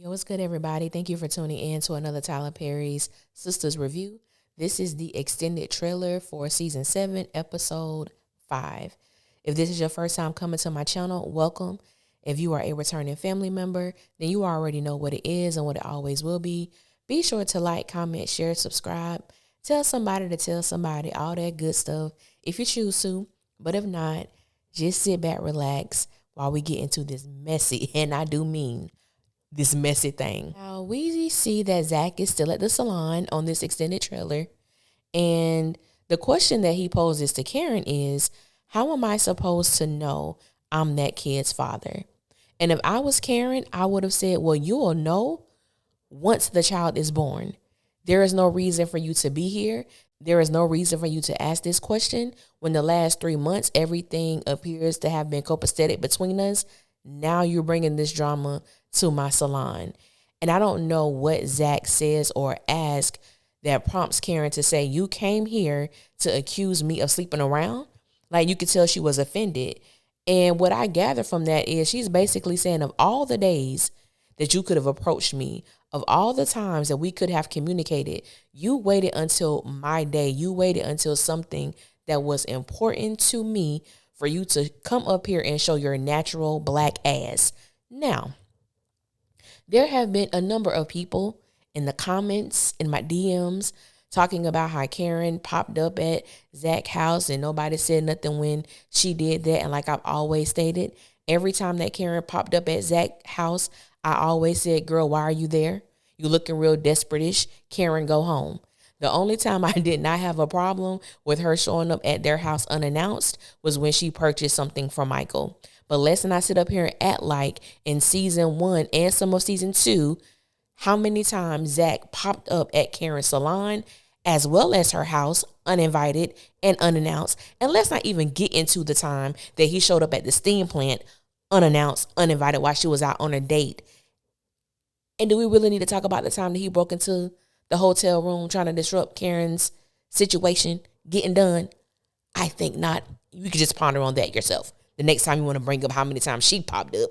Yo, what's good, everybody? Thank you for tuning in to another Tyler Perry's Sisters Review. This is the extended trailer for season 7, episode 5. If this is your first time coming to my channel, welcome. If you are a returning family member, then you already know what it is and what it always will be. Be sure to like, comment, share, subscribe. Tell somebody to tell somebody, all that good stuff if you choose to. But if not, just sit back, relax while we get into this messy, and I do mean this messy thing. Now, we see that Zach is still at the salon on this extended trailer. And the question that he poses to Karen is, how am I supposed to know I'm that kid's father? And if I was Karen, I would have said, well, you'll know once the child is born. There is no reason for you to be here. There is no reason for you to ask this question when the last 3 months, everything appears to have been copacetic between us. Now you're bringing this drama to my salon. And I don't know what Zach says or asks that prompts Karen to say, you came here to accuse me of sleeping around? Like, you could tell she was offended. And what I gather from that is she's basically saying, of all the days that you could have approached me, of all the times that we could have communicated, you waited until my day. You waited until something that was important to me for you to come up here and show your natural black ass. Now, there have been a number of people in the comments, in my DMs, talking about how Karen popped up at Zach's house and nobody said nothing when she did that. And like I've always stated, every time that Karen popped up at Zach's house, I always said, girl, why are you there? You looking real desperate-ish. Karen, go home. The only time I did not have a problem with her showing up at their house unannounced was when she purchased something for Michael. But lest I sit up here and act like in season 1 and some of season 2, how many times Zach popped up at Karen's salon as well as her house uninvited and unannounced. And let's not even get into the time that he showed up at the steam plant unannounced, uninvited while she was out on a date. And do we really need to talk about the time that he broke into the hotel room trying to disrupt Karen's situation getting done? I think not. You could just ponder on that yourself. The next time you want to bring up how many times she popped up.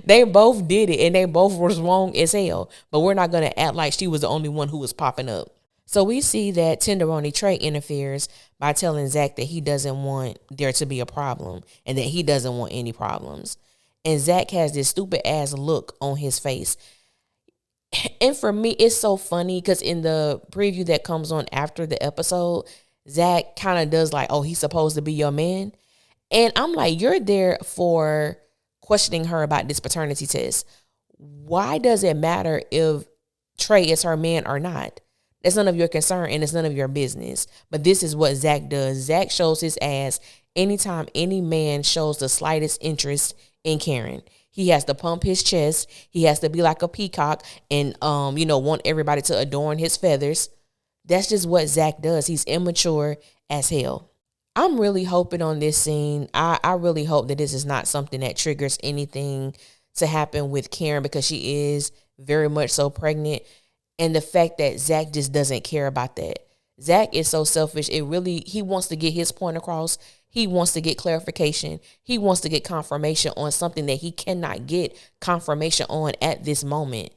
They both did it and they both was wrong as hell. But we're not going to act like she was the only one who was popping up. So we see that Tenderoni Trey interferes by telling Zach that he doesn't want there to be a problem and that he doesn't want any problems. And Zach has this stupid ass look on his face. And for me, it's so funny because in the preview that comes on after the episode, Zach kind of does like, oh, he's supposed to be your man. And I'm like, you're there for questioning her about this paternity test. Why does it matter if Trey is her man or not? That's none of your concern and it's none of your business. But this is what Zach does. Zach shows his ass anytime any man shows the slightest interest in Karen. He has to pump his chest. He has to be like a peacock and, want everybody to adorn his feathers. That's just what Zach does. He's immature as hell. I'm really hoping on this scene. I really hope that this is not something that triggers anything to happen with Karen because she is very much so pregnant. And the fact that Zach just doesn't care about that. Zach is so selfish. He wants to get his point across. He wants to get clarification. He wants to get confirmation on something that he cannot get confirmation on at this moment.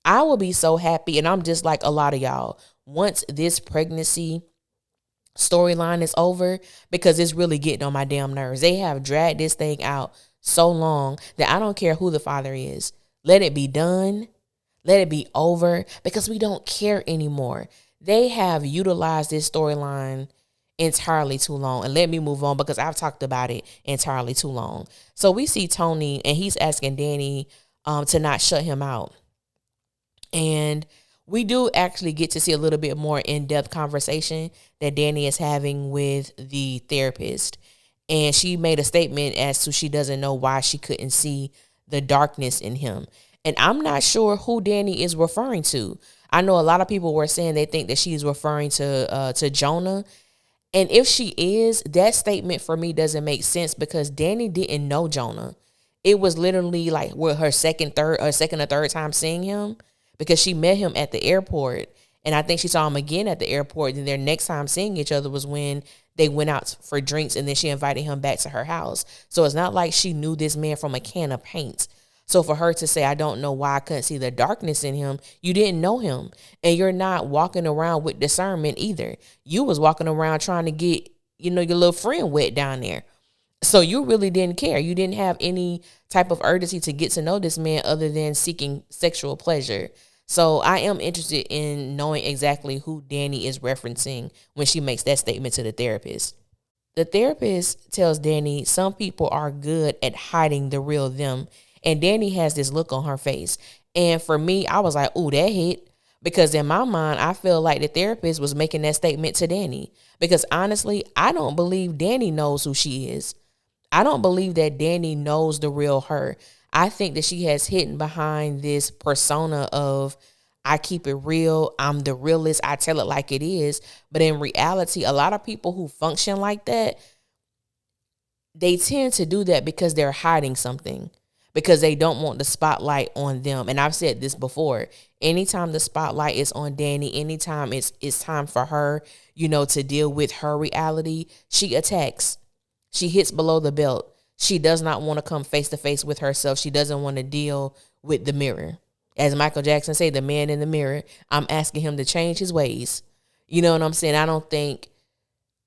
I will be so happy, and I'm just like a lot of y'all, once this pregnancy storyline is over, because it's really getting on my damn nerves. They have dragged this thing out so long that I don't care who the father is. Let it be done. Let it be over because we don't care anymore. They have utilized this storyline entirely too long. And let me move on because I've talked about it entirely too long. So we see Tony and he's asking Danny to not shut him out. And we do actually get to see a little bit more in-depth conversation that Danny is having with the therapist. And she made a statement as to she doesn't know why she couldn't see the darkness in him. And I'm not sure who Danny is referring to. I know a lot of people were saying they think that she's referring to Jonah. And if she is, that statement for me doesn't make sense because Danny didn't know Jonah. It was literally like her second or third time seeing him because she met him at the airport. And I think she saw him again at the airport. And their next time seeing each other was when they went out for drinks and then she invited him back to her house. So it's not like she knew this man from a can of paint. So for her to say, I don't know why I couldn't see the darkness in him, you didn't know him. And you're not walking around with discernment either. You was walking around trying to get, your little friend wet down there. So you really didn't care. You didn't have any type of urgency to get to know this man other than seeking sexual pleasure. So I am interested in knowing exactly who Danny is referencing when she makes that statement to the therapist. The therapist tells Danny some people are good at hiding the real them. And Danny has this look on her face. And for me, I was like, ooh, that hit. Because in my mind, I feel like the therapist was making that statement to Danny. Because honestly, I don't believe Danny knows who she is. I don't believe that Danny knows the real her. I think that she has hidden behind this persona of, I keep it real, I'm the realest, I tell it like it is. But in reality, a lot of people who function like that, they tend to do that because they're hiding something, because they don't want the spotlight on them. And I've said this before. Anytime the spotlight is on Danny, anytime it's time for her, to deal with her reality, she attacks. She hits below the belt. She does not want to come face to face with herself. She doesn't want to deal with the mirror. As Michael Jackson said, the man in the mirror, I'm asking him to change his ways. You know what I'm saying? I don't think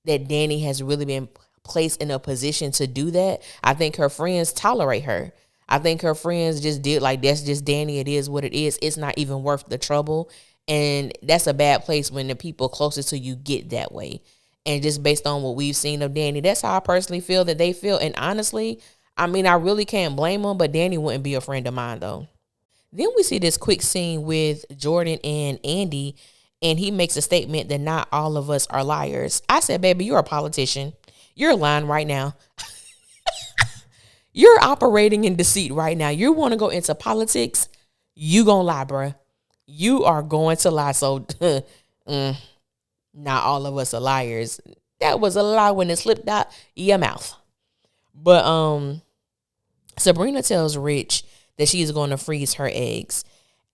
that Danny has really been placed in a position to do that. I think her friends tolerate her. I think her friends just did like, that's just Danny. It is what it is. It's not even worth the trouble. And that's a bad place when the people closest to you get that way. And just based on what we've seen of Danny, that's how I personally feel that they feel. And honestly, I really can't blame them, but Danny wouldn't be a friend of mine though. Then we see this quick scene with Jordan and Andy, and he makes a statement that not all of us are liars. I said, baby, you're a politician. You're lying right now. You're operating in deceit right now. You want to go into politics, you gonna lie, bruh. You are going to lie. So not all of us are liars. That was a lie when it slipped out your mouth. But Sabrina tells Rich that she is going to freeze her eggs.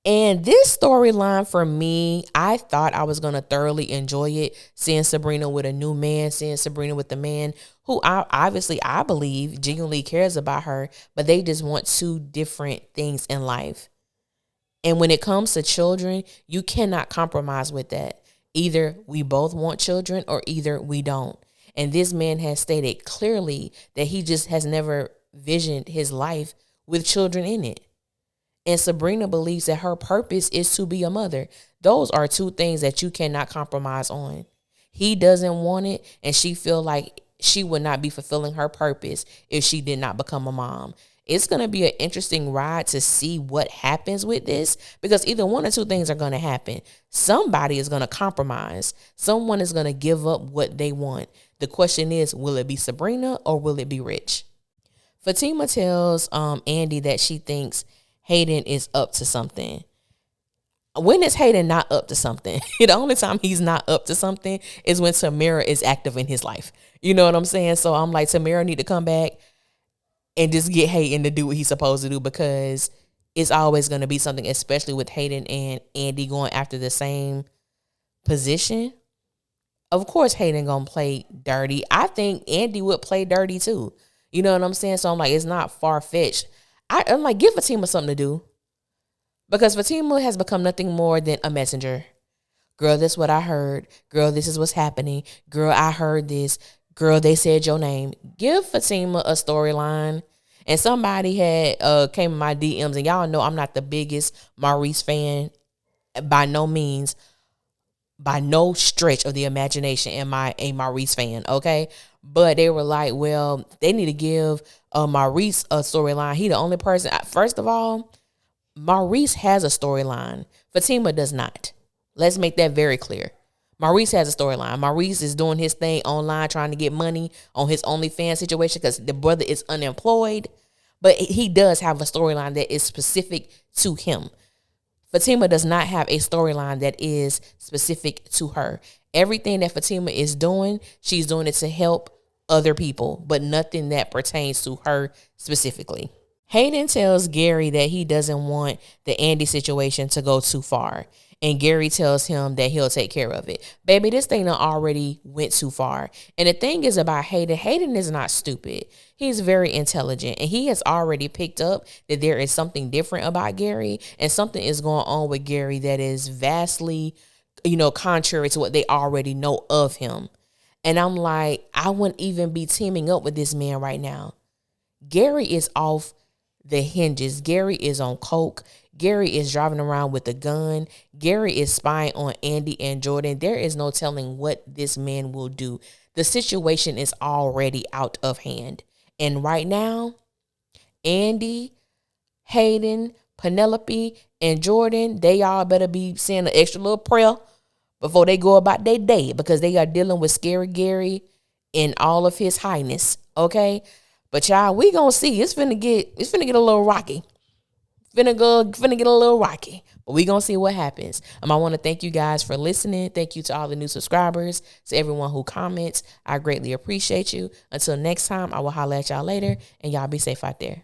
And this storyline for me, I thought I was going to thoroughly enjoy it. Seeing Sabrina with a new man, seeing Sabrina with the man who I believe genuinely cares about her, but they just want two different things in life. And when it comes to children, you cannot compromise with that. Either we both want children or either we don't. And this man has stated clearly that he just has never visioned his life with children in it. And Sabrina believes that her purpose is to be a mother. Those are two things that you cannot compromise on. He doesn't want it, and she feel like she would not be fulfilling her purpose if she did not become a mom. It's going to be an interesting ride to see what happens with this, because either one or two things are going to happen. Somebody is going to compromise. Someone is going to give up what they want. The question is, will it be Sabrina or will it be Rich? Fatima tells Andy that she thinks Hayden is up to something. When is Hayden not up to something? The only time he's not up to something is when Tamara is active in his life. You know what I'm saying? So I'm like, Tamara need to come back and just get Hayden to do what he's supposed to do, because it's always going to be something, especially with Hayden and Andy going after the same position. Of course, Hayden going to play dirty. I think Andy would play dirty too. You know what I'm saying? So I'm like, it's not far-fetched. I'm like, give Fatima something to do, because Fatima has become nothing more than a messenger. Girl, this is what I heard. Girl, this is what's happening. Girl, I heard this. Girl, they said your name. Give Fatima a storyline. And somebody had came in my DMs, and y'all know I'm not the biggest Maurice fan by no means, by no stretch of the imagination am I a Maurice fan, okay? But they were like, well, they need to give Maurice a storyline. He the only person. First of all, Maurice has a storyline. Fatima does not. Let's make that very clear. Maurice has a storyline. Maurice is doing his thing online, trying to get money on his OnlyFans situation because the brother is unemployed. But he does have a storyline that is specific to him. Fatima does not have a storyline that is specific to her. Everything that Fatima is doing, she's doing it to help other people, but nothing that pertains to her specifically. Hayden tells Gary that he doesn't want the Andy situation to go too far. And Gary tells him that he'll take care of it. Baby, this thing done already went too far. And the thing is about Hayden, Hayden is not stupid. He's very intelligent. And he has already picked up that there is something different about Gary. And something is going on with Gary that is vastly, contrary to what they already know of him. And I'm like, I wouldn't even be teaming up with this man right now. Gary is off the hinges. Gary is on coke. Gary is driving around with a gun. Gary is spying on Andy and Jordan. There is no telling what this man will do. The situation is already out of hand. And right now, Andy, Hayden, Penelope, and Jordan, they all better be saying an extra little prayer before they go about their day, because they are dealing with Scary Gary in all of his highness. Okay? But y'all, we gonna see. It's finna get a little rocky. Finna get a little rocky. But we gonna see what happens. I want to thank you guys for listening. Thank you to all the new subscribers, to everyone who comments. I greatly appreciate you. Until next time, I will holler at y'all later, and y'all be safe out there.